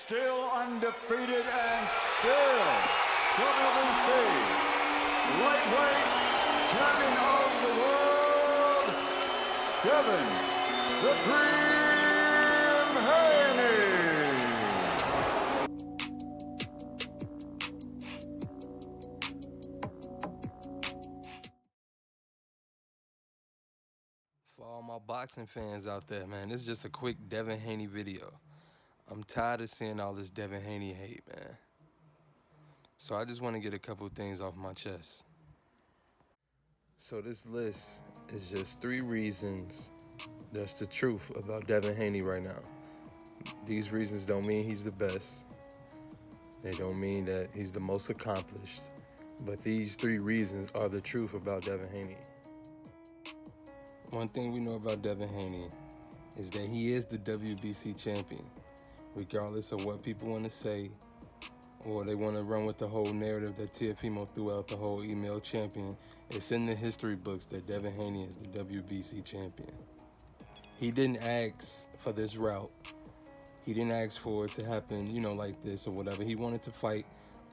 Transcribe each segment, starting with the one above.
Still undefeated and still WBC lightweight champion of the world, Devin "The Dream" Haney. For all my boxing fans out there, man, this is just a quick Devin Haney video. I'm tired of seeing all this Devin Haney hate, man. So I just want to get a couple things off my chest. So this list is just 3 reasons that's the truth about Devin Haney right now. These reasons don't mean he's the best. They don't mean that he's the most accomplished. But these 3 reasons are the truth about Devin Haney. One thing we know about Devin Haney is that he is the WBC champion. Regardless of what people want to say, or they want to run with the whole narrative that Teofimo threw out the whole email champion, it's in the history books that Devin Haney is the WBC champion. He didn't ask for this route. He didn't ask for it to happen, like this or whatever. He wanted to fight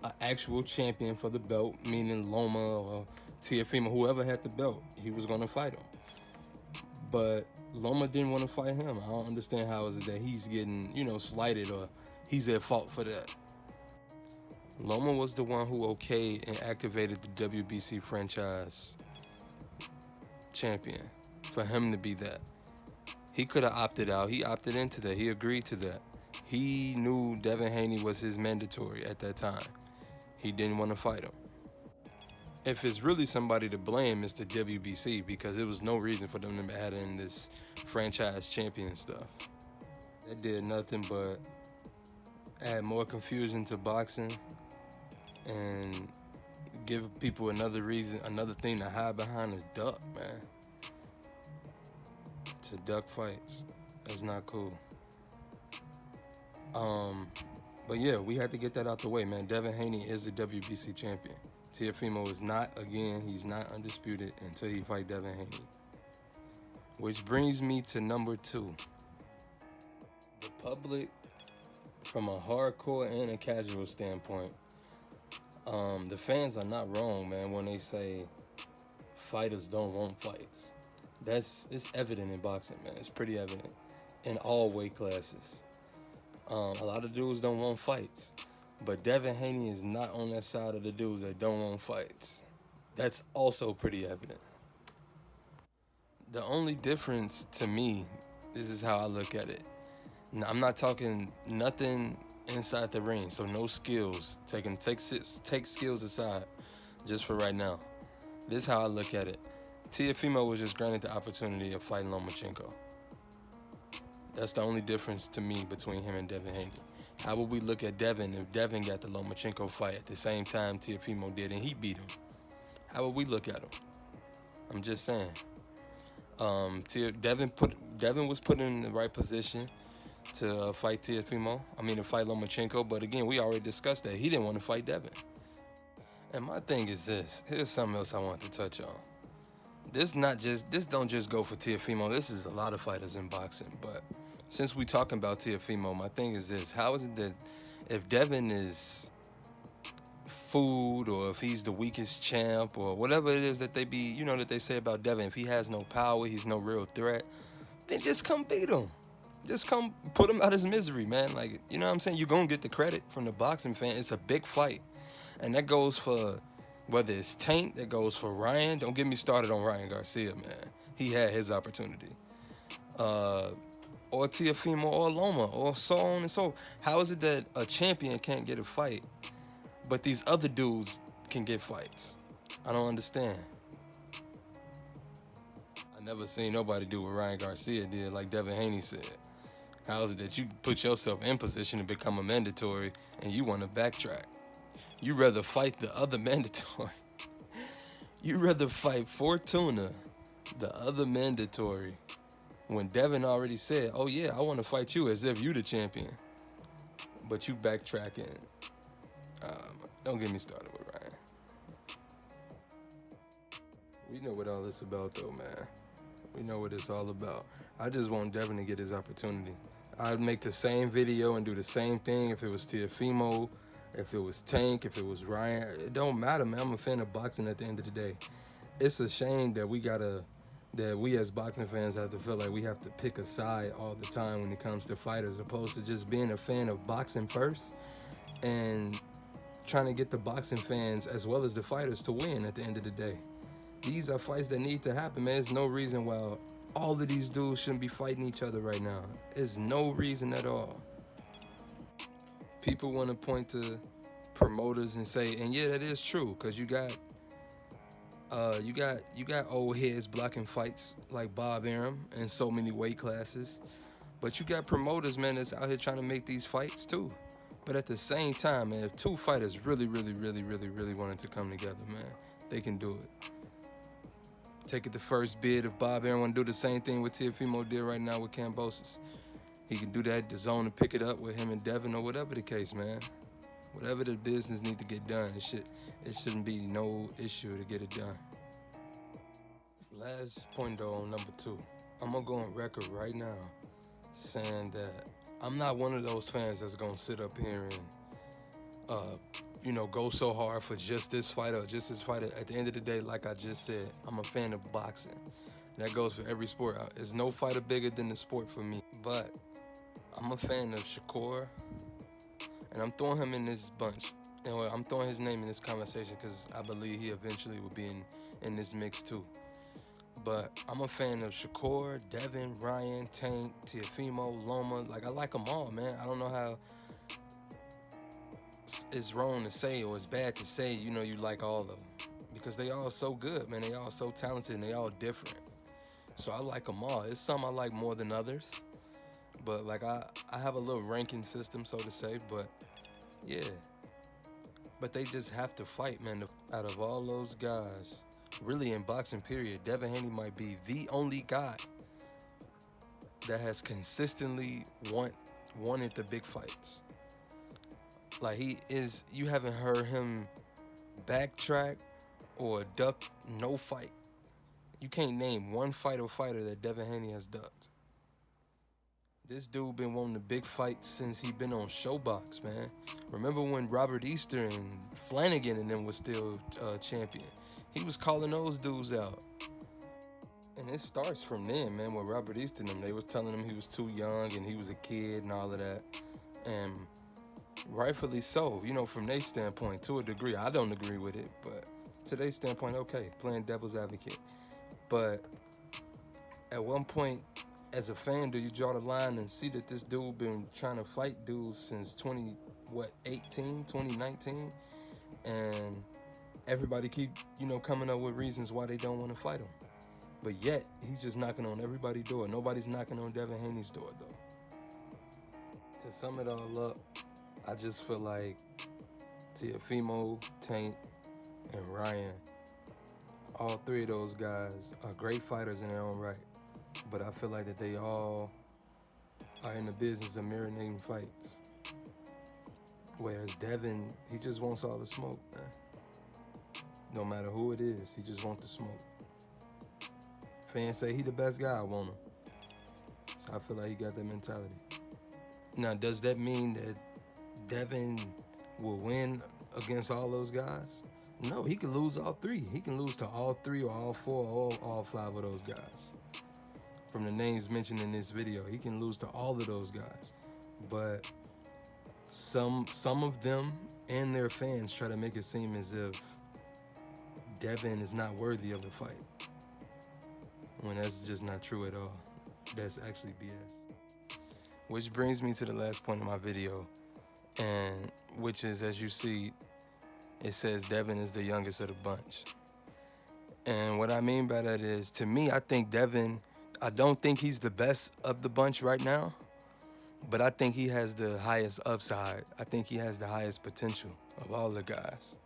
an actual champion for the belt, meaning Loma or Teofimo, whoever had the belt, he was going to fight him. But Loma didn't want to fight him. I don't understand how is it that he's getting, slighted or he's at fault for that. Loma was the one who okayed and activated the WBC franchise champion for him to be that. He could have opted out. He opted into that. He agreed to that. He knew Devin Haney was his mandatory at that time. He didn't want to fight him. If it's really somebody to blame, it's the WBC, because there was no reason for them to add in this franchise champion stuff. It did nothing but add more confusion to boxing and give people another reason, another thing to hide behind a duck, man. To duck fights. That's not cool. But yeah, we had to get that out the way, man. Devin Haney is the WBC champion. Teofimo is not, again, he's not undisputed until he fight Devin Haney. Which brings me to number 2. The public, from a hardcore and a casual standpoint, the fans are not wrong, man, when they say fighters don't want fights. It's evident in boxing, man. It's pretty evident in all weight classes. A lot of dudes don't want fights. But Devin Haney is not on that side of the dudes that don't want fights. That's also pretty evident. The only difference to me, this is how I look at it. Now, I'm not talking nothing inside the ring, so no skills. Take skills aside, just for right now. This is how I look at it. Teofimo was just granted the opportunity of fighting Lomachenko. That's the only difference to me between him and Devin Haney. How would we look at Devin if Devin got the Lomachenko fight at the same time Teofimo did and he beat him? How would we look at him? I'm just saying. Devin was put in the right position to fight to fight Lomachenko, but again, we already discussed that. He didn't want to fight Devin. And my thing is this. Here's something else I want to touch on. This don't just go for Teofimo. This is a lot of fighters in boxing, but since we talking about Teofimo, my thing is this. How is it that if Devin is food, or if he's the weakest champ, or whatever it is that that they say about Devin, if he has no power, he's no real threat, then just come beat him. Just come put him out of his misery, man. Like, you know what I'm saying? You're going to get the credit from the boxing fan. It's a big fight. And that goes for, whether it's Tank, that goes for Ryan. Don't get me started on Ryan Garcia, man. He had his opportunity. Or Teofimo, or Loma, or so on and so. How is it that a champion can't get a fight, but these other dudes can get fights? I don't understand. I never seen nobody do what Ryan Garcia did, like Devin Haney said. How is it that you put yourself in position to become a mandatory and you want to backtrack? You rather fight the other mandatory. You rather fight Fortuna, the other mandatory, when Devin already said, oh yeah, I want to fight you, as if you the champion. But you backtracking. Don't get me started with Ryan. We know what all this about though, man. We know what it's all about. I just want Devin to get his opportunity. I'd make the same video and do the same thing if it was Teofimo, if it was Tank, if it was Ryan. It don't matter, man. I'm a fan of boxing at the end of the day. It's a shame that we as boxing fans have to feel like we have to pick a side all the time when it comes to fighters, opposed to just being a fan of boxing first and trying to get the boxing fans as well as the fighters to win at the end of the day. These are fights that need to happen, man. There's no reason why all of these dudes shouldn't be fighting each other right now. There's no reason at all. People want to point to promoters and say, and yeah, that is true, because you got old heads blocking fights like Bob Arum in so many weight classes. But you got promoters, man, that's out here trying to make these fights too. But at the same time, man, if two fighters really wanted to come together, man, they can do it. Take it the first bid. If Bob Arum want to do the same thing what Teofimo did right now with Kambosos, he can do that, the zone, and pick it up with him and Devin or whatever the case, man. Whatever the business needs to get done, it shouldn't be no issue to get it done. Last point though, on number 2, I'm gonna go on record right now saying that I'm not one of those fans that's gonna sit up here and go so hard for just this fighter or just this fighter. At the end of the day, like I just said, I'm a fan of boxing. That goes for every sport. There's no fighter bigger than the sport for me. But I'm a fan of Shakur, and I'm throwing him in this bunch. And I'm throwing his name in this conversation because I believe he eventually will be in this mix too. But I'm a fan of Shakur, Devin, Ryan, Tank, Teofimo, Loma. Like, I like them all, man. I don't know how it's wrong to say or it's bad to say, you like all of them. Because they all so good, man. They all so talented and they all different. So I like them all. It's some I like more than others. But, like, I have a little ranking system, so to say. But, yeah. But they just have to fight, man. Out of all those guys, really in boxing period, Devin Haney might be the only guy that has consistently wanted the big fights. Like, you haven't heard him backtrack or duck no fight. You can't name one fighter that Devin Haney has ducked. This dude been wanting the big fights since he been on Showbox, man. Remember when Robert Easter and Flanagan and them was still champion? He was calling those dudes out. And it starts from then, man, with Robert Easter and them. They was telling him he was too young and he was a kid and all of that. And rightfully so, from their standpoint, to a degree. I don't agree with it, but to their standpoint, okay, playing devil's advocate. But at one point, as a fan, do you draw the line and see that this dude been trying to fight dudes since 2019? And everybody keep, coming up with reasons why they don't want to fight him. But yet, he's just knocking on everybody's door. Nobody's knocking on Devin Haney's door, though. To sum it all up, I just feel like Teofimo, Tank, and Ryan, all three of those guys are great fighters in their own right. But I feel like that they all are in the business of marinating fights. Whereas Devin, he just wants all the smoke, man. No matter who it is, he just wants the smoke. Fans say he the best guy, I want him. So I feel like he got that mentality. Now, does that mean that Devin will win against all those guys? No, he can lose all three. He can lose to all three or all four or all five of those guys. From the names mentioned in this video, he can lose to all of those guys. But some of them and their fans try to make it seem as if Devin is not worthy of the fight, when that's just not true at all. That's actually BS. Which brings me to the last point of my video, and which is, as you see, it says Devin is the youngest of the bunch. And what I mean by that is, to me, I think Devin, I don't think he's the best of the bunch right now, but I think he has the highest upside. I think he has the highest potential of all the guys.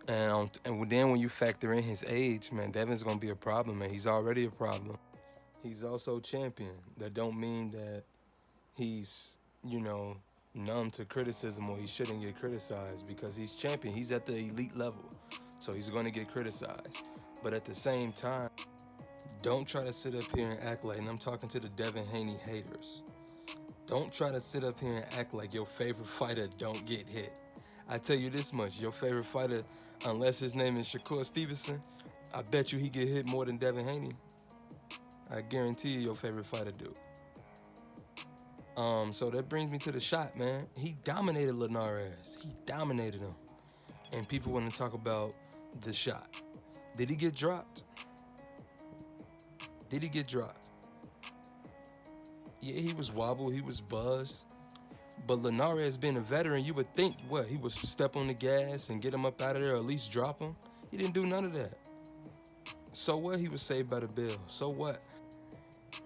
And then when you factor in his age, man, Devin's gonna be a problem, man. He's already a problem. He's also champion. That don't mean that he's, numb to criticism or he shouldn't get criticized, because he's champion. He's at the elite level, so he's gonna get criticized. But at the same time, Don't try to sit up here and act like, and I'm talking to the Devin Haney haters, don't try to sit up here and act like your favorite fighter don't get hit. I tell you this much, your favorite fighter, unless his name is Shakur Stevenson, I bet you he get hit more than Devin Haney. I guarantee you your favorite fighter do. So that brings me to the shot, man. He dominated Linares. He dominated him. And people want to talk about the shot. Did he get dropped? Did he get dropped? Yeah, he was wobbled, he was buzzed. But Linares being a veteran, you would think, what, he would step on the gas and get him up out of there or at least drop him? He didn't do none of that. So what? He was saved by the bell. So what?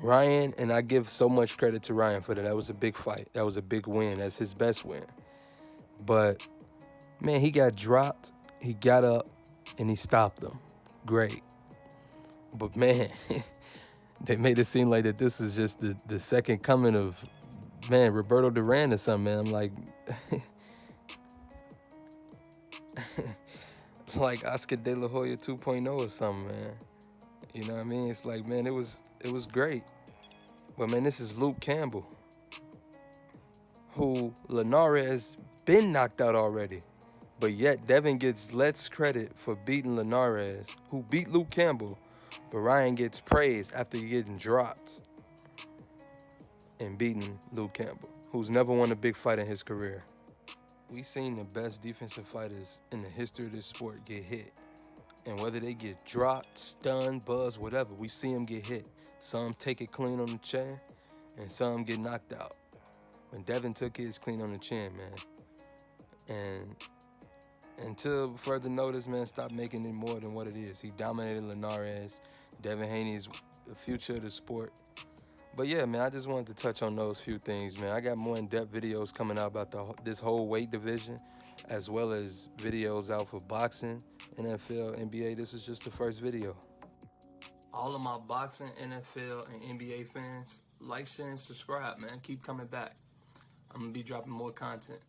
Ryan, and I give so much credit to Ryan for that. That was a big fight. That was a big win. That's his best win. But, man, he got dropped. He got up, and he stopped them. Great. But, man, they made it seem like that this is just the second coming of, man, Roberto Duran or something, man. I'm like, it's like Oscar De La Hoya 2.0 or something, man. You know what I mean? It's like, man, it was great. But, man, this is Luke Campbell, who Linares been knocked out already. But yet Devin gets less credit for beating Linares, who beat Luke Campbell, but Ryan gets praised after getting dropped and beating Luke Campbell, who's never won a big fight in his career. We've seen the best defensive fighters in the history of this sport get hit. And whether they get dropped, stunned, buzzed, whatever, we see them get hit. Some take it clean on the chin, and some get knocked out. When Devin took his clean on the chin, man. And until further notice, man, stop making it more than what it is. He dominated Linares. Devin Haney's the future of the sport. But yeah, man, I just wanted to touch on those few things, man. I got more in-depth videos coming out about this whole weight division, as well as videos out for boxing, NFL, NBA. This is just the first video. All of my boxing, NFL, and NBA fans, like, share, and subscribe, man. Keep coming back. I'm going to be dropping more content.